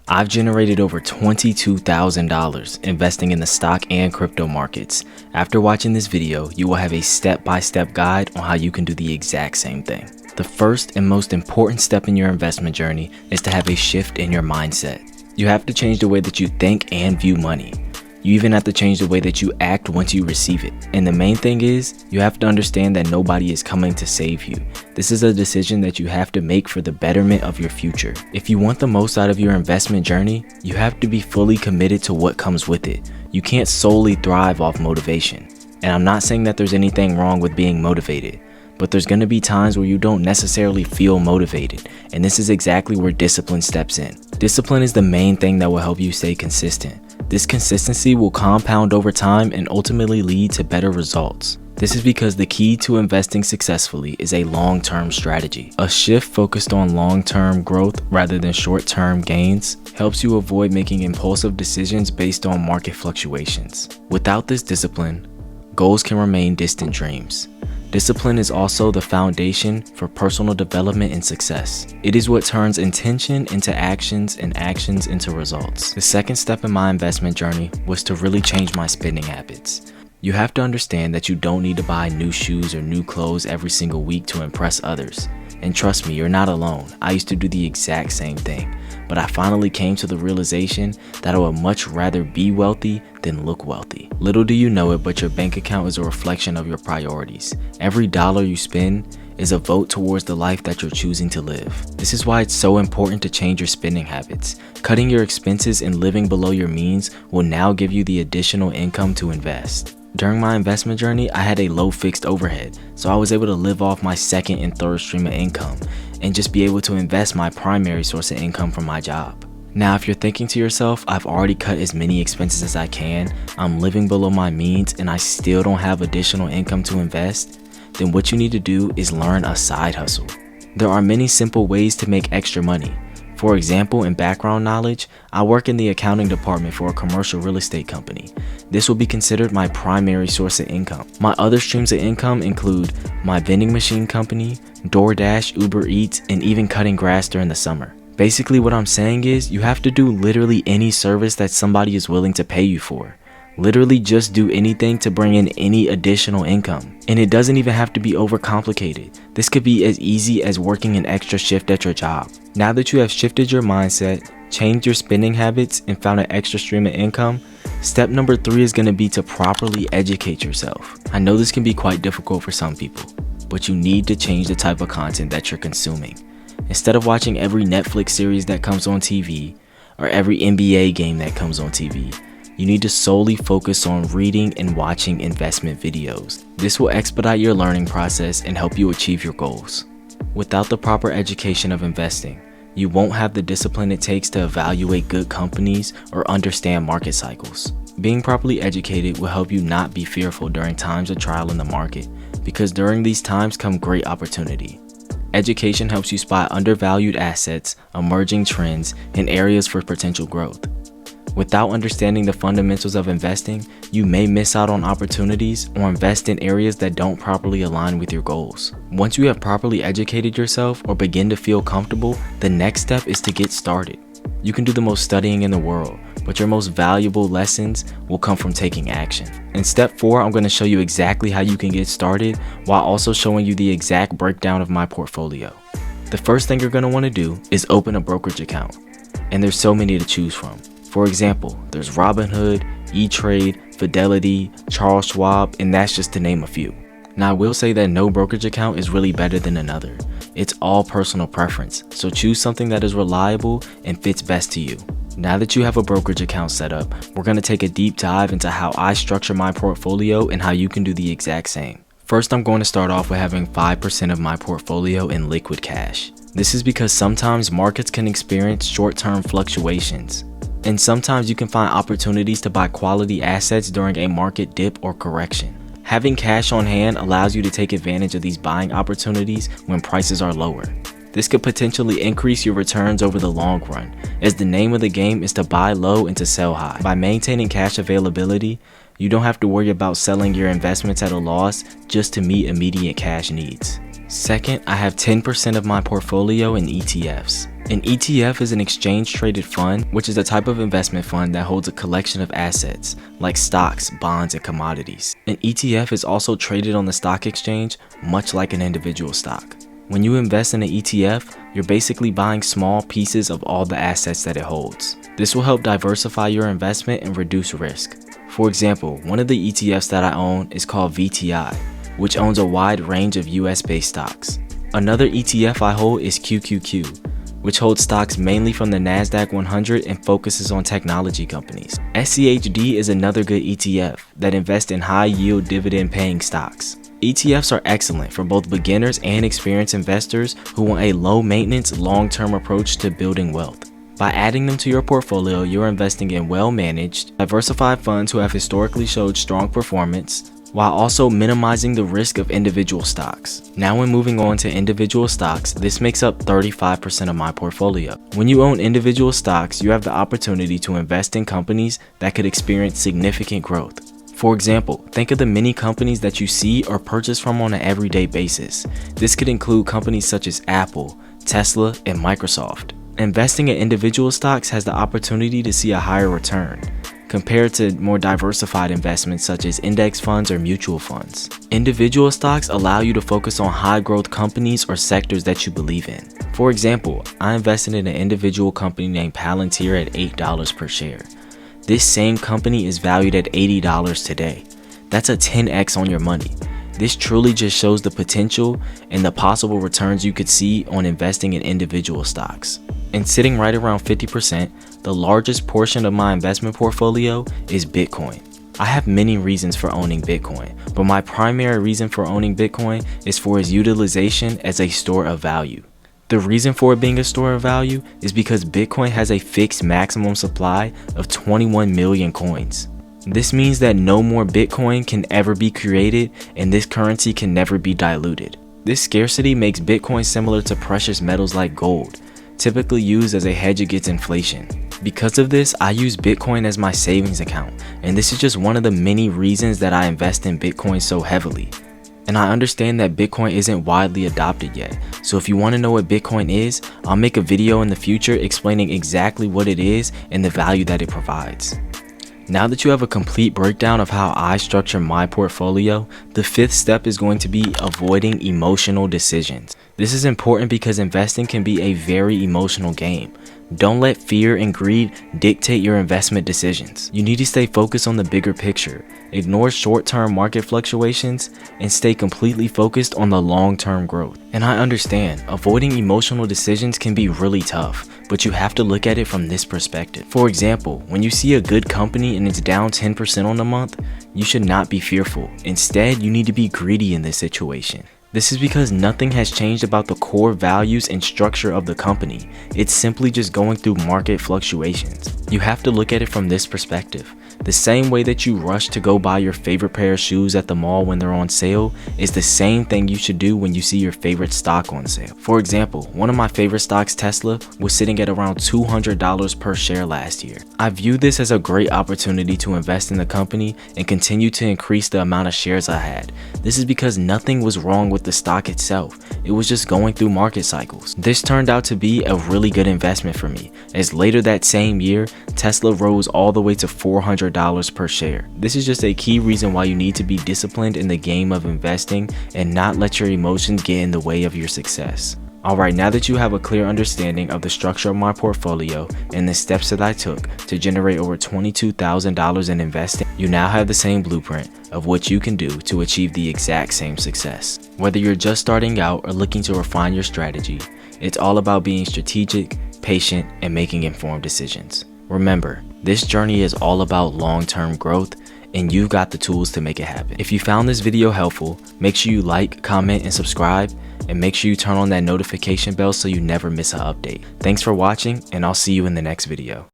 I've generated over $22,000 investing in the stock and crypto markets. After watching this video, you will have a step-by-step guide on how you can do the exact same thing. The first and most important step in your investment journey is to have a shift in your mindset. You have to change the way that you think and view money. You even have to change the way that you act once you receive it. And the main thing is, you have to understand that nobody is coming to save you. This is a decision that you have to make for the betterment of your future. If you want the most out of your investment journey, you have to be fully committed to what comes with it. You can't solely thrive off motivation. And I'm not saying that there's anything wrong with being motivated, but there's going to be times where you don't necessarily feel motivated, and this is exactly where discipline steps in. Discipline is the main thing that will help you stay consistent. This consistency will compound over time and ultimately lead to better results. This is because the key to investing successfully is a long-term strategy. A shift focused on long-term growth rather than short-term gains helps you avoid making impulsive decisions based on market fluctuations. Without this discipline, goals can remain distant dreams. Discipline is also the foundation for personal development and success. It is what turns intention into actions and actions into results. The second step in my investment journey was to really change my spending habits. You have to understand that you don't need to buy new shoes or new clothes every single week to impress others. And trust me, you're not alone. I used to do the exact same thing. But I finally came to the realization that I would much rather be wealthy than look wealthy. Little do you know it, but your bank account is a reflection of your priorities. Every dollar you spend is a vote towards the life that you're choosing to live. This is why it's so important to change your spending habits. Cutting your expenses and living below your means will now give you the additional income to invest. During my investment journey, I had a low fixed overhead, so I was able to live off my second and third stream of income and just be able to invest my primary source of income from my job. Now, if you're thinking to yourself, I've already cut as many expenses as I can, I'm living below my means, and I still don't have additional income to invest, then what you need to do is learn a side hustle. There are many simple ways to make extra money. For example, in background knowledge, I work in the accounting department for a commercial real estate company. This will be considered my primary source of income. My other streams of income include my vending machine company, DoorDash, Uber Eats, and even cutting grass during the summer. Basically, what I'm saying is you have to do literally any service that somebody is willing to pay you for. Literally just do anything to bring in any additional income. And it doesn't even have to be overcomplicated. This could be as easy as working an extra shift at your job. Now that you have shifted your mindset, changed your spending habits, and found an extra stream of income, step number 3 is going to be to properly educate yourself. I know this can be quite difficult for some people, but you need to change the type of content that you're consuming. Instead of watching every Netflix series that comes on TV or every NBA game that comes on TV, you need to solely focus on reading and watching investment videos. This will expedite your learning process and help you achieve your goals. Without the proper education of investing, you won't have the discipline it takes to evaluate good companies or understand market cycles. Being properly educated will help you not be fearful during times of trial in the market, because during these times come great opportunity. Education helps you spot undervalued assets, emerging trends, and areas for potential growth. Without understanding the fundamentals of investing, you may miss out on opportunities or invest in areas that don't properly align with your goals. Once you have properly educated yourself or begin to feel comfortable, the next step is to get started. You can do the most studying in the world, but your most valuable lessons will come from taking action. In step 4, I'm going to show you exactly how you can get started while also showing you the exact breakdown of my portfolio. The first thing you're going to want to do is open a brokerage account, and there's so many to choose from. For example, there's Robinhood, E-Trade, Fidelity, Charles Schwab, and that's just to name a few. Now, I will say that no brokerage account is really better than another. It's all personal preference, so choose something that is reliable and fits best to you. Now that you have a brokerage account set up, we're going to take a deep dive into how I structure my portfolio and how you can do the exact same. First, I'm going to start off with having 5% of my portfolio in liquid cash. This is because sometimes markets can experience short-term fluctuations. And sometimes you can find opportunities to buy quality assets during a market dip or correction. Having cash on hand allows you to take advantage of these buying opportunities when prices are lower. This could potentially increase your returns over the long run, as the name of the game is to buy low and to sell high. By maintaining cash availability, you don't have to worry about selling your investments at a loss just to meet immediate cash needs. Second, I have 10% of my portfolio in ETFs. An ETF is an exchange-traded fund, which is a type of investment fund that holds a collection of assets, like stocks, bonds, and commodities. An ETF is also traded on the stock exchange, much like an individual stock. When you invest in an ETF, you're basically buying small pieces of all the assets that it holds. This will help diversify your investment and reduce risk. For example, one of the ETFs that I own is called VTI, which owns a wide range of US-based stocks. Another ETF I hold is QQQ, which holds stocks mainly from the NASDAQ 100 and focuses on technology companies. SCHD is another good ETF that invests in high-yield dividend-paying stocks. ETFs are excellent for both beginners and experienced investors who want a low-maintenance, long-term approach to building wealth. By adding them to your portfolio, you're investing in well-managed, diversified funds who have historically showed strong performance, while also minimizing the risk of individual stocks. Now when moving on to individual stocks, this makes up 35% of my portfolio. When you own individual stocks, you have the opportunity to invest in companies that could experience significant growth. For example, think of the many companies that you see or purchase from on an everyday basis. This could include companies such as Apple, Tesla, and Microsoft. Investing in individual stocks has the opportunity to see a higher return compared to more diversified investments such as index funds or mutual funds. Individual stocks allow you to focus on high growth companies or sectors that you believe in. For example, I invested in an individual company named Palantir at $8 per share. This same company is valued at $80 today. That's a 10x on your money. This truly just shows the potential and the possible returns you could see on investing in individual stocks. And sitting right around 50%, the largest portion of my investment portfolio is Bitcoin. I have many reasons for owning Bitcoin, but my primary reason for owning Bitcoin is for its utilization as a store of value. The reason for it being a store of value is because Bitcoin has a fixed maximum supply of 21 million coins. This means that no more Bitcoin can ever be created and this currency can never be diluted. This scarcity makes Bitcoin similar to precious metals like gold, typically used as a hedge against inflation. Because of this, I use Bitcoin as my savings account, and this is just one of the many reasons that I invest in Bitcoin so heavily. And I understand that Bitcoin isn't widely adopted yet, so if you want to know what Bitcoin is, I'll make a video in the future explaining exactly what it is and the value that it provides. Now that you have a complete breakdown of how I structure my portfolio, the fifth step is going to be avoiding emotional decisions. This is important because investing can be a very emotional game. Don't let fear and greed dictate your investment decisions. You need to stay focused on the bigger picture, ignore short-term market fluctuations, and stay completely focused on the long-term growth. And I understand, avoiding emotional decisions can be really tough, but you have to look at it from this perspective. For example, when you see a good company and it's down 10% on the month, you should not be fearful. Instead, you need to be greedy in this situation. This is because nothing has changed about the core values and structure of the company. It's simply just going through market fluctuations. You have to look at it from this perspective. The same way that you rush to go buy your favorite pair of shoes at the mall when they're on sale is the same thing you should do when you see your favorite stock on sale. For example, one of my favorite stocks, Tesla, was sitting at around $200 per share last year. I view this as a great opportunity to invest in the company and continue to increase the amount of shares I had. This is because nothing was wrong with the stock itself. It was just going through market cycles. This turned out to be a really good investment for me, as later that same year, Tesla rose all the way to $400 per share. This is just a key reason why you need to be disciplined in the game of investing and not let your emotions get in the way of your success. Alright, now that you have a clear understanding of the structure of my portfolio and the steps that I took to generate over $22,000 in investing, you now have the same blueprint of what you can do to achieve the exact same success. Whether you're just starting out or looking to refine your strategy, it's all about being strategic, patient, and making informed decisions. Remember, this journey is all about long-term growth, and you've got the tools to make it happen. If you found this video helpful, make sure you like, comment, and subscribe, and make sure you turn on that notification bell so you never miss an update. Thanks for watching, and I'll see you in the next video.